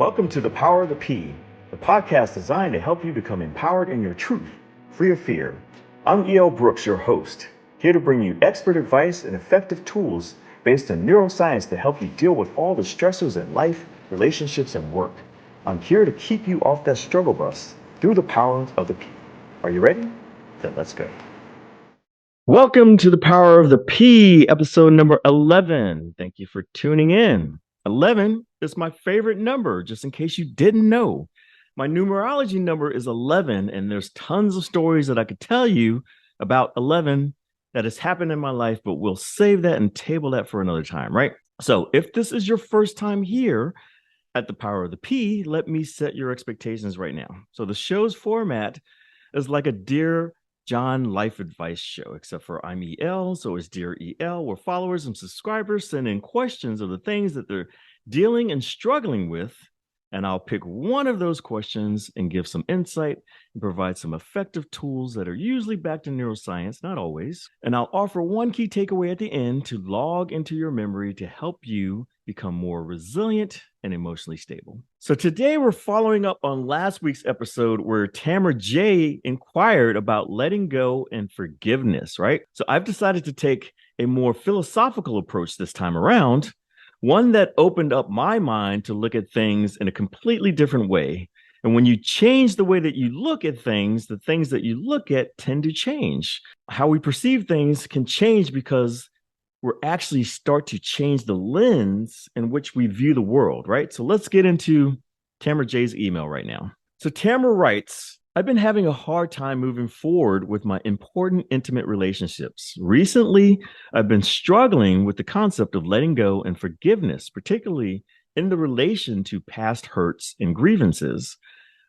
Welcome to The Power of the P, the podcast designed to help you become empowered in your truth, free of fear. I'm E.L. Brooks, your host, here to bring you expert advice and effective tools based on neuroscience to help you deal with all the stressors in life, relationships, and work. I'm here to keep you off that struggle bus through the power of the P. Are you ready? Then let's go. Welcome to The Power of the P, episode number 11. Thank you for tuning in. 11 is my favorite number, just in case you didn't know. My numerology number is 11, and there's tons of stories that I could tell you about 11 that has happened in my life, but we'll save that and table that for another time, right? So if this is your first time here at The Power of the P, let me set your expectations right now. So the show's format is like a Dear John life advice show, except for I'm EL, so it's Dear EL, where followers and subscribers send in questions of the things that they're dealing and struggling with, and I'll pick one of those questions and give some insight and provide some effective tools that are usually backed in neuroscience, not always, and I'll offer one key takeaway at the end to log into your memory to help you become more resilient and emotionally stable. So today we're following up on last week's episode where Tamara J inquired about letting go and forgiveness, right? So I've decided to take a more philosophical approach this time around, one that opened up my mind to look at things in a completely different way. And when you change the way that you look at things, the things that you look at tend to change. How we perceive things can change because we're actually start to change the lens in which we view the world, right? So let's get into Tamara J's email right now. So Tamara writes, I've been having a hard time moving forward with my important intimate relationships. Recently, I've been struggling with the concept of letting go and forgiveness, particularly in the relation to past hurts and grievances.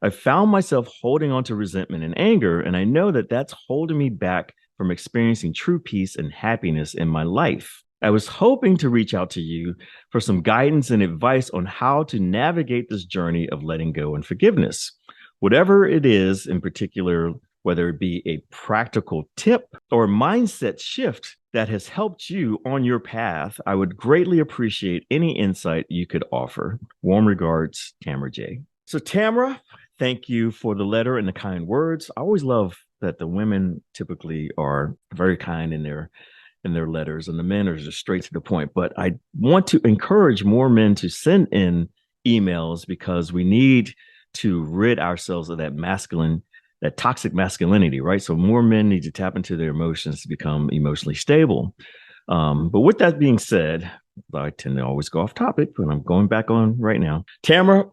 I found myself holding on to resentment and anger, and I know that that's holding me back from experiencing true peace and happiness in my life. I was hoping to reach out to you for some guidance and advice on how to navigate this journey of letting go and forgiveness. Whatever it is in particular, whether it be a practical tip or mindset shift that has helped you on your path, I would greatly appreciate any insight you could offer. Warm regards, Tamara J. So Tamara, thank you for the letter and the kind words. I always love that the women typically are very kind in their letters, and the men are just straight to the point. But I want to encourage more men to send in emails because we need to rid ourselves of that toxic masculinity, right? So more men need to tap into their emotions to become emotionally stable. But with that being said, I tend to always go off topic, but I'm going back on right now. Tamara,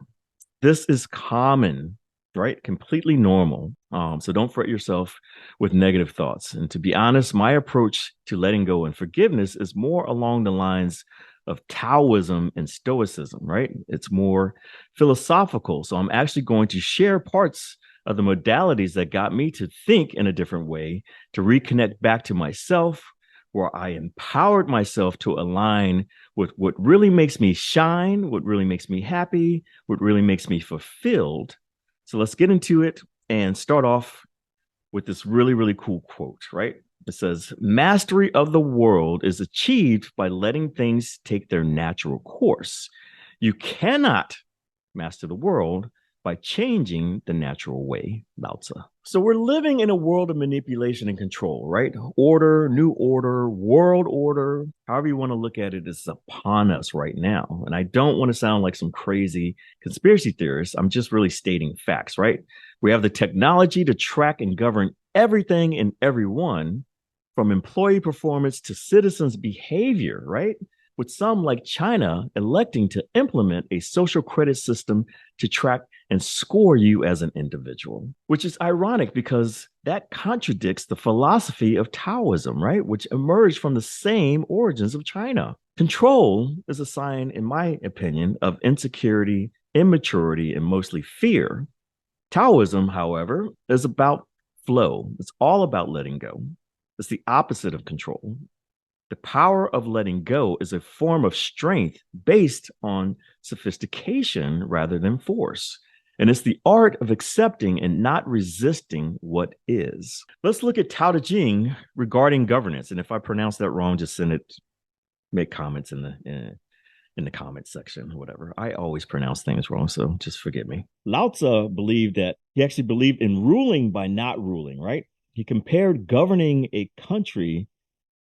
this is common, right? Completely normal. So don't fret yourself with negative thoughts. And to be honest, my approach to letting go and forgiveness is more along the lines of Taoism and Stoicism, right? It's more philosophical. So I'm actually going to share parts of the modalities that got me to think in a different way, to reconnect back to myself, where I empowered myself to align with what really makes me shine, what really makes me happy, what really makes me fulfilled. So let's get into it and start off with this really, really cool quote, right? It says, mastery of the world is achieved by letting things take their natural course. You cannot master the world by changing the natural way, Lao Tzu. So we're living in a world of manipulation and control, right? Order, new order, world order, however you want to look at it, is upon us right now. And I don't want to sound like some crazy conspiracy theorist. I'm just really stating facts, right? We have the technology to track and govern everything and everyone, from employee performance to citizens' behavior, right? With some like China electing to implement a social credit system to track and score you as an individual, which is ironic because that contradicts the philosophy of Taoism, right? Which emerged from the same origins of China. Control is a sign, in my opinion, of insecurity, immaturity, and mostly fear. Taoism, however, is about flow. It's all about letting go. It's the opposite of control. The power of letting go is a form of strength based on sophistication rather than force. And it's the art of accepting and not resisting what is. Let's look at Tao Te Ching regarding governance. And if I pronounce that wrong, just send it, make comments in the in the comment section, whatever. I always pronounce things wrong, so just forgive me. Lao Tzu believed that he actually believed in ruling by not ruling, right? He compared governing a country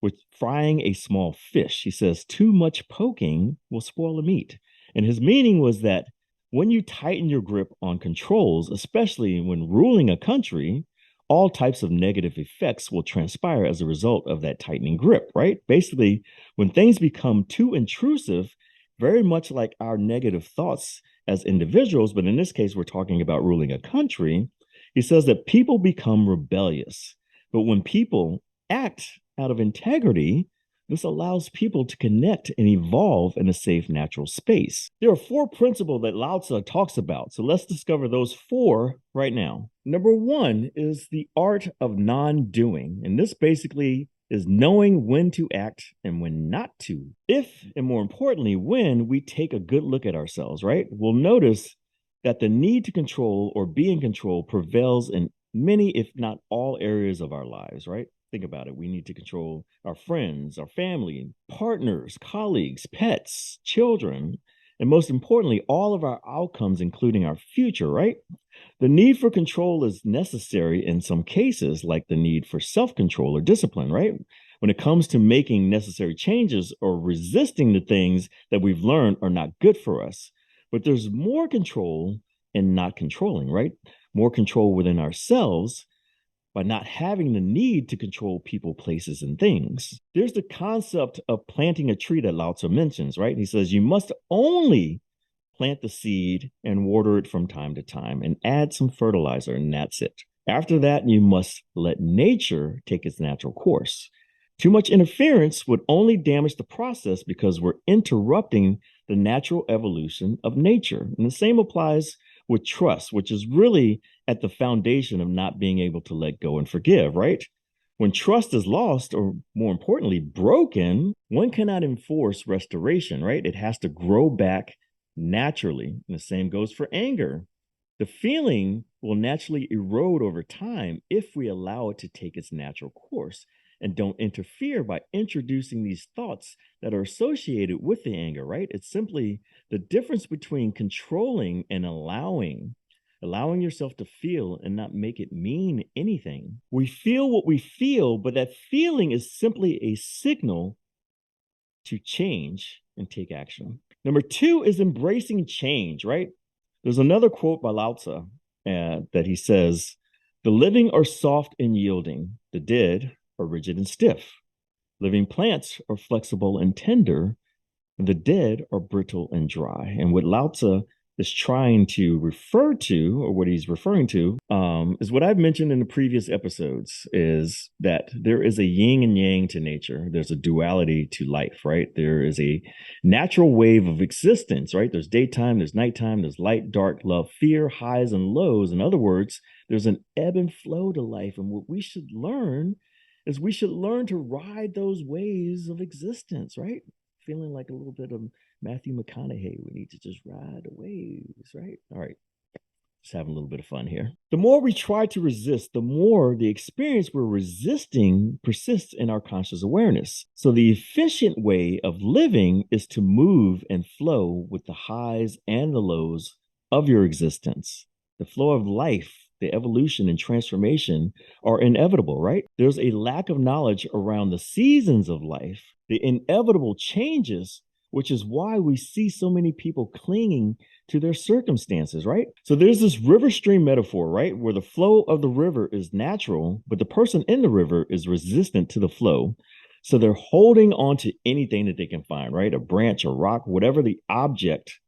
with frying a small fish. He says, too much poking will spoil the meat. And his meaning was that when you tighten your grip on controls, especially when ruling a country, all types of negative effects will transpire as a result of that tightening grip, right? Basically, when things become too intrusive, very much like our negative thoughts as individuals, but in this case, we're talking about ruling a country, he says that people become rebellious. But when people act out of integrity, this allows people to connect and evolve in a safe, natural space. There are 4 principles that Lao Tzu talks about. So let's discover those 4 right now. Number 1 is the art of non-doing. And this basically is knowing when to act and when not to. If, and more importantly, when we take a good look at ourselves, right? We'll notice that the need to control or be in control prevails in many, if not all, areas of our lives, right? Think about it. We need to control our friends, our family, partners, colleagues, pets, children, and most importantly, all of our outcomes, including our future, right? The need for control is necessary in some cases, like the need for self control or discipline, right? When it comes to making necessary changes or resisting the things that we've learned are not good for us. But there's more control in not controlling, right? More control within ourselves by not having the need to control people, places, and things. There's the concept of planting a tree that Lao Tzu mentions, right? He says you must only plant the seed and water it from time to time and add some fertilizer, and that's it. After that, you must let nature take its natural course. Too much interference would only damage the process because we're interrupting the natural evolution of nature. And the same applies with trust, which is really at the foundation of not being able to let go and forgive, right? When trust is lost, or more importantly, broken, one cannot enforce restoration, right? It has to grow back naturally. And the same goes for anger. The feeling will naturally erode over time if we allow it to take its natural course and don't interfere by introducing these thoughts that are associated with the anger, right? It's simply the difference between controlling and allowing yourself to feel and not make it mean anything. We feel what we feel, but that feeling is simply a signal to change and take action. Number 2 is embracing change, right? There's another quote by Lao Tzu that he says, the living are soft and yielding, the dead are rigid and stiff. Living plants are flexible and tender, and the dead are brittle and dry. And what Lao Tzu is trying to refer to, or what he's referring to, is what I've mentioned in the previous episodes, is that there is a yin and yang to nature. There's a duality to life, right? There is a natural wave of existence, right? There's daytime, there's nighttime, there's light, dark, love, fear, highs and lows. In other words, there's an ebb and flow to life. And what we should learn is we should learn to ride those waves of existence, right? Feeling like a little bit of Matthew McConaughey. We need to just ride the waves, right? All right. Just having a little bit of fun here. The more we try to resist, the more the experience we're resisting persists in our conscious awareness. So the efficient way of living is to move and flow with the highs and the lows of your existence. The flow of life, the evolution and transformation are inevitable, right? There's a lack of knowledge around the seasons of life, the inevitable changes, which is why we see so many people clinging to their circumstances, right? So there's this river stream metaphor, right? Where the flow of the river is natural, but the person in the river is resistant to the flow. So they're holding on to anything that they can find, right? A branch, a rock, whatever the object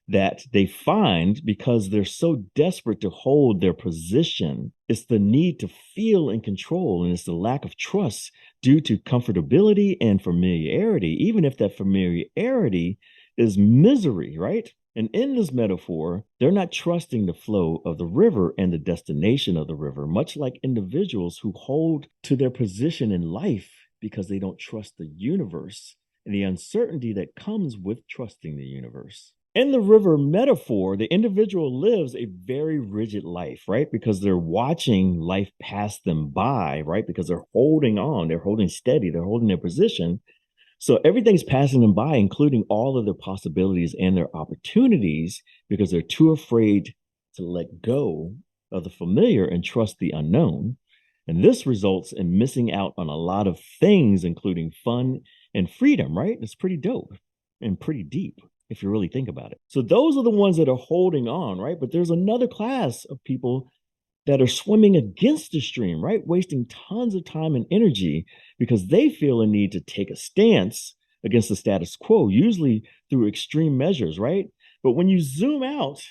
that they find, because they're so desperate to hold their position. It's the need to feel in control, and it's the lack of trust due to comfortability and familiarity, even if that familiarity is misery, right? And in this metaphor, they're not trusting the flow of the river and the destination of the river, much like individuals who hold to their position in life because they don't trust the universe and the uncertainty that comes with trusting the universe. In the river metaphor, the individual lives a very rigid life, right? Because they're watching life pass them by, right? Because they're holding on, they're holding steady, they're holding their position. So everything's passing them by, including all of their possibilities and their opportunities, because they're too afraid to let go of the familiar and trust the unknown. And this results in missing out on a lot of things, including fun and freedom, right? It's pretty dope and pretty deep if you really think about it. So those are the ones that are holding on, right? But there's another class of people that are swimming against the stream, right? Wasting tons of time and energy because they feel a need to take a stance against the status quo, usually through extreme measures, right? But when you zoom out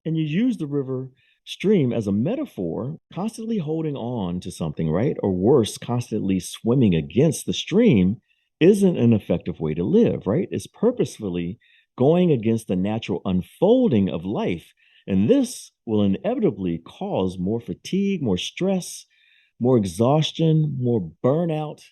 and you use the river stream as a metaphor, constantly holding on to something, right? Or worse, constantly swimming against the stream isn't an effective way to live, right? It's purposefully going against the natural unfolding of life. And this will inevitably cause more fatigue, more stress, more exhaustion, more burnout,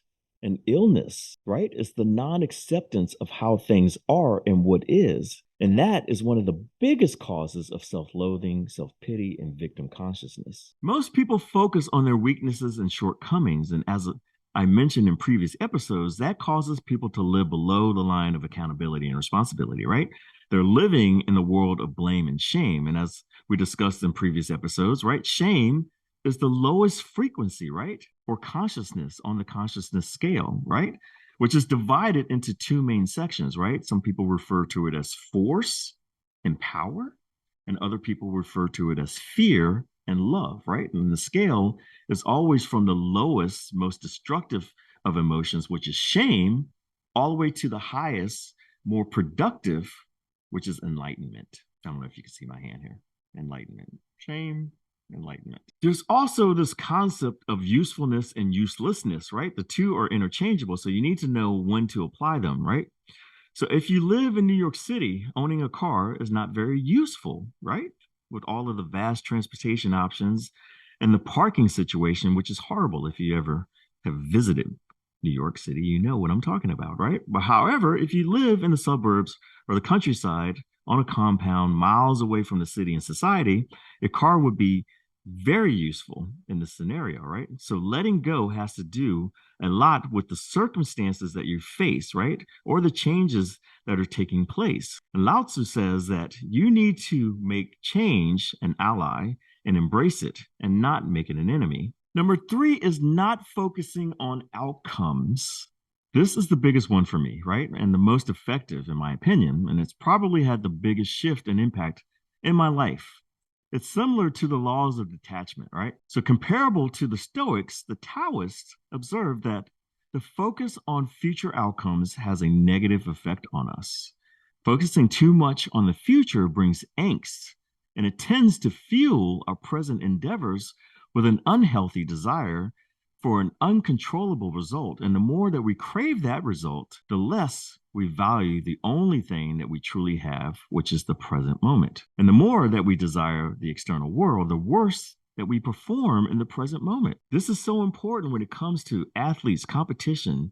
and illness, right? It's the non acceptance of how things are and what is. And that is one of the biggest causes of self loathing, self pity, and victim consciousness. Most people focus on their weaknesses and shortcomings. And as I mentioned in previous episodes, that causes people to live below the line of accountability and responsibility, right? They're living in the world of blame and shame. And as we discussed in previous episodes, right? Shame is the lowest frequency, right? Or consciousness on the consciousness scale, right? Which is divided into two main sections, right? Some people refer to it as force and power, and other people refer to it as fear and love, right? And the scale is always from the lowest, most destructive of emotions, which is shame, all the way to the highest, more productive, which is enlightenment. I don't know if you can see my hand here. Enlightenment. Shame, enlightenment. There's also this concept of usefulness and uselessness, right? The two are interchangeable, so you need to know when to apply them, right? So if you live in New York City, owning a car is not very useful, right? With all of the vast transportation options and the parking situation, which is horrible if you ever have visited New York City, you know what I'm talking about, right? But however, if you live in the suburbs or the countryside on a compound miles away from the city and society, a car would be very useful in this scenario, right? So letting go has to do a lot with the circumstances that you face, right? Or the changes that are taking place. And Lao Tzu says that you need to make change an ally and embrace it and not make it an enemy. Number three is not focusing on outcomes. This is the biggest one for me, right? And the most effective, in my opinion. And it's probably had the biggest shift and impact in my life. It's similar to the laws of detachment, right? So, comparable to the Stoics, the Taoists observed that the focus on future outcomes has a negative effect on us. Focusing too much on the future brings angst, and it tends to fuel our present endeavors with an unhealthy desire for an uncontrollable result. And the more that we crave that result, the less we value the only thing that we truly have, which is the present moment. And the more that we desire the external world, the worse that we perform in the present moment. This is so important when it comes to athletes, competition,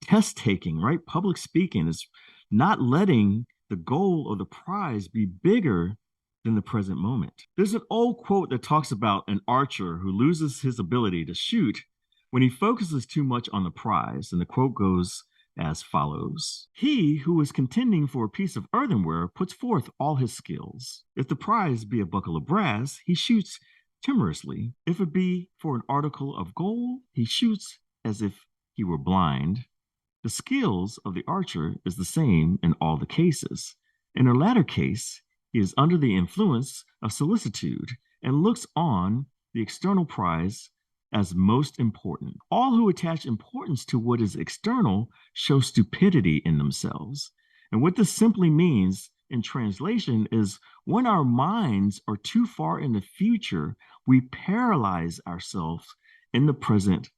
test taking, right? Public speaking is not letting the goal or the prize be bigger than the present moment. There's an old quote that talks about an archer who loses his ability to shoot when he focuses too much on the prize. And the quote goes as follows: He who is contending for a piece of earthenware puts forth all his skills. If the prize be a buckle of brass, he shoots timorously. If it be for an article of gold, he shoots as if he were blind. The skills of the archer is the same in all the cases. In the latter case, he is under the influence of solicitude and looks on the external prize as most important. All who attach importance to what is external show stupidity in themselves. And what this simply means in translation is when our minds are too far in the future, we paralyze ourselves in the present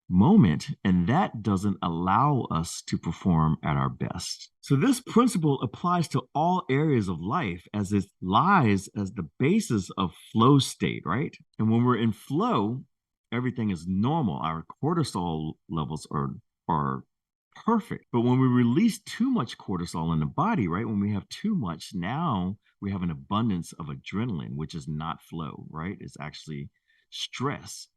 moment, and that doesn't allow us to perform at our best. So this principle applies to all areas of life as it lies as the basis of flow state, right? And when we're in flow, everything is normal. Our cortisol levels are perfect. But when we release too much cortisol in the body, right? When we have too much, now we have an abundance of adrenaline, which is not flow, right? It's actually stress,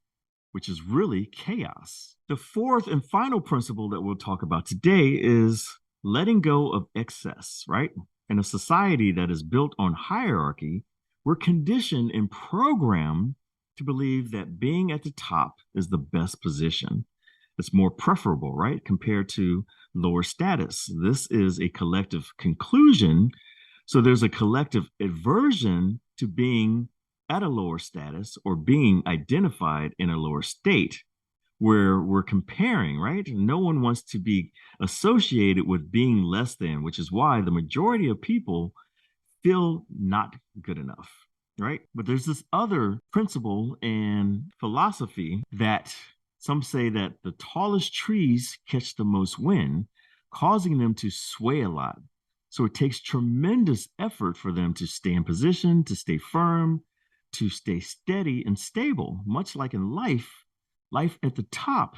which is really chaos. The fourth and final principle that we'll talk about today is letting go of excess, right? In a society that is built on hierarchy, we're conditioned and programmed to believe that being at the top is the best position. It's more preferable, right, compared to lower status. This is a collective conclusion. So there's a collective aversion to being at a lower status or being identified in a lower state where we're comparing, right? No one wants to be associated with being less than, which is why the majority of people feel not good enough, right? But there's this other principle and philosophy that some say that the tallest trees catch the most wind, causing them to sway a lot. So it takes tremendous effort for them to stay in position, to stay firm, to stay steady and stable. Much like in life, life at the top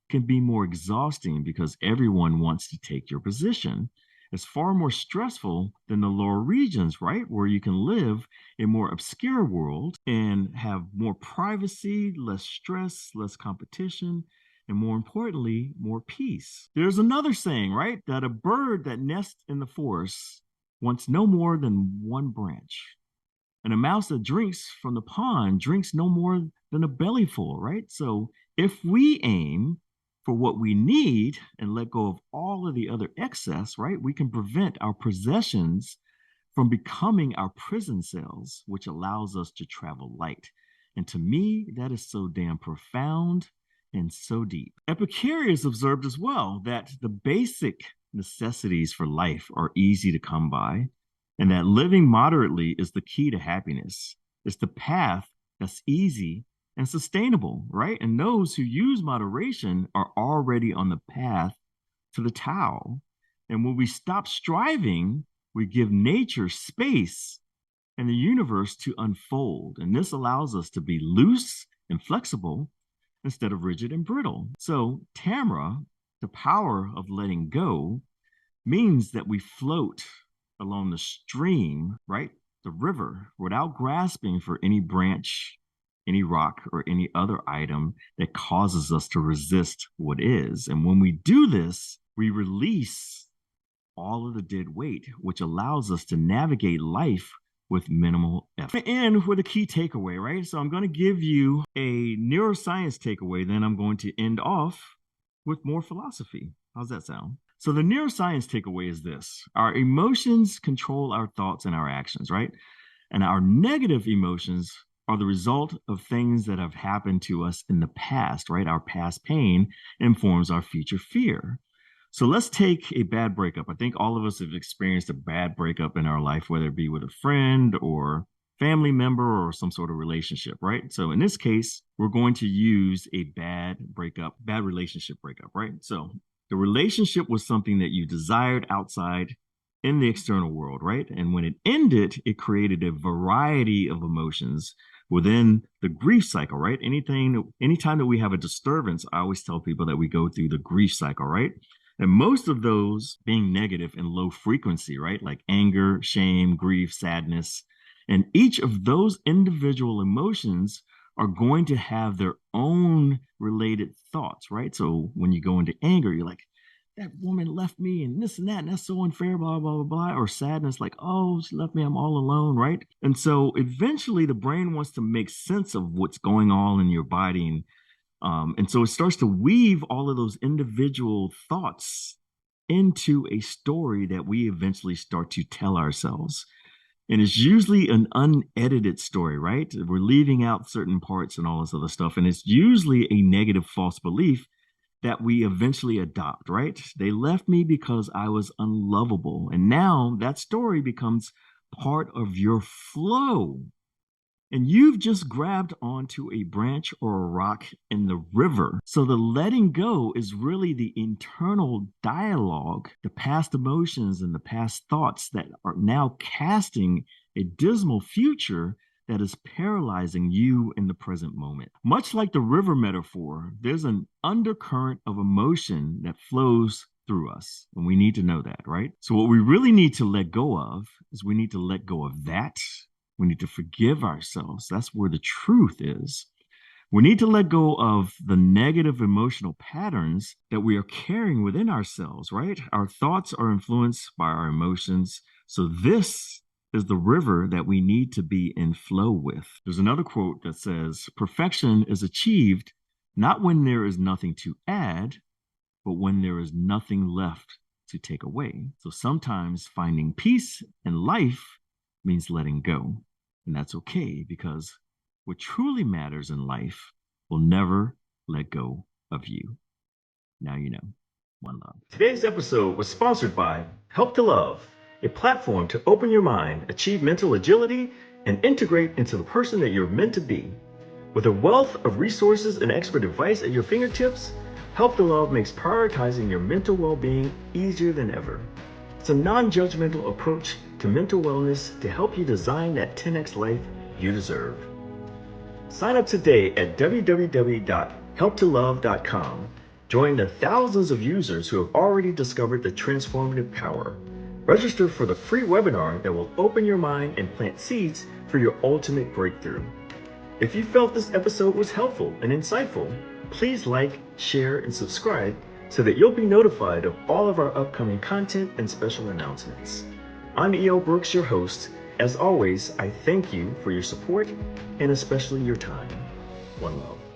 can be more exhausting because everyone wants to take your position. It's far more stressful than the lower regions, right? Where you can live a more obscure world and have more privacy, less stress, less competition, and more importantly, more peace. There's another saying, right? That a bird that nests in the forest wants no more than one branch. And a mouse that drinks from the pond drinks no more than a bellyful, right? So if we aim for what we need and let go of all of the other excess, right, we can prevent our possessions from becoming our prison cells, which allows us to travel light. And to me, that is so damn profound and so deep. Epicurus observed as well that the basic necessities for life are easy to come by, and that living moderately is the key to happiness. It's the path that's easy and sustainable, right? And those who use moderation are already on the path to the Tao. And when we stop striving, we give nature space and the universe to unfold. And this allows us to be loose and flexible instead of rigid and brittle. So, Tamra, the power of letting go, means that we float along the stream, right? The river, without grasping for any branch, any rock, or any other item that causes us to resist what is. And when we do this, we release all of the dead weight, which allows us to navigate life with minimal effort. And with a key takeaway, right? So I'm going to give you a neuroscience takeaway, then I'm going to end off with more philosophy. How's that sound? So the neuroscience takeaway is this: our emotions control our thoughts and our actions, right? And our negative emotions are the result of things that have happened to us in the past, right? Our past pain informs our future fear. So let's take a bad breakup. I think all of us have experienced a bad breakup in our life, whether it be with a friend or family member or some sort of relationship, right? So in this case, we're going to use a bad breakup, bad relationship breakup, right? So the relationship was something that you desired outside in the external world, right? And when it ended, it created a variety of emotions within the grief cycle, right? Anytime that we have a disturbance, I always tell people that we go through the grief cycle, right? And most of those being negative and low frequency, right? Like anger, shame, grief, sadness. And each of those individual emotions are going to have their own related thoughts, right? So when you go into anger, you're like, that woman left me and this and that, and that's so unfair, blah, blah, blah, blah. Or sadness, like, oh, she left me, I'm all alone, right? And so eventually the brain wants to make sense of what's going on in your body. And so it starts to weave all of those individual thoughts into a story that we eventually start to tell ourselves. And it's usually an unedited story, right? We're leaving out certain parts and all this other stuff. And it's usually a negative false belief that we eventually adopt, right? They left me because I was unlovable. And now that story becomes part of your flow. And you've just grabbed onto a branch or a rock in the river. So the letting go is really the internal dialogue, the past emotions and the past thoughts that are now casting a dismal future that is paralyzing you in the present moment. Much like the river metaphor, there's an undercurrent of emotion that flows through us. And we need to know that, right? So what we really need to let go of is we need to let go of that. We need to forgive ourselves. That's where the truth is. We need to let go of the negative emotional patterns that we are carrying within ourselves, right? Our thoughts are influenced by our emotions. So, this is the river that we need to be in flow with. There's another quote that says, perfection is achieved not when there is nothing to add, but when there is nothing left to take away. So sometimes finding peace in life means letting go. And that's okay, because what truly matters in life will never let go of you. Now you know. One love. Today's episode was sponsored by Help to Love, a platform to open your mind, achieve mental agility, and integrate into the person that you're meant to be. With a wealth of resources and expert advice at your fingertips, Help to Love makes prioritizing your mental well-being easier than ever. It's a non-judgmental approach to mental wellness to help you design that 10x life you deserve. Sign up today at www.helptolove.com. Join the thousands of users who have already discovered the transformative power. Register for the free webinar that will open your mind and plant seeds for your ultimate breakthrough. If you felt this episode was helpful and insightful, please like, share, and subscribe so that you'll be notified of all of our upcoming content and special announcements. I'm E.O. Brooks, your host. As always, I thank you for your support and especially your time. One love.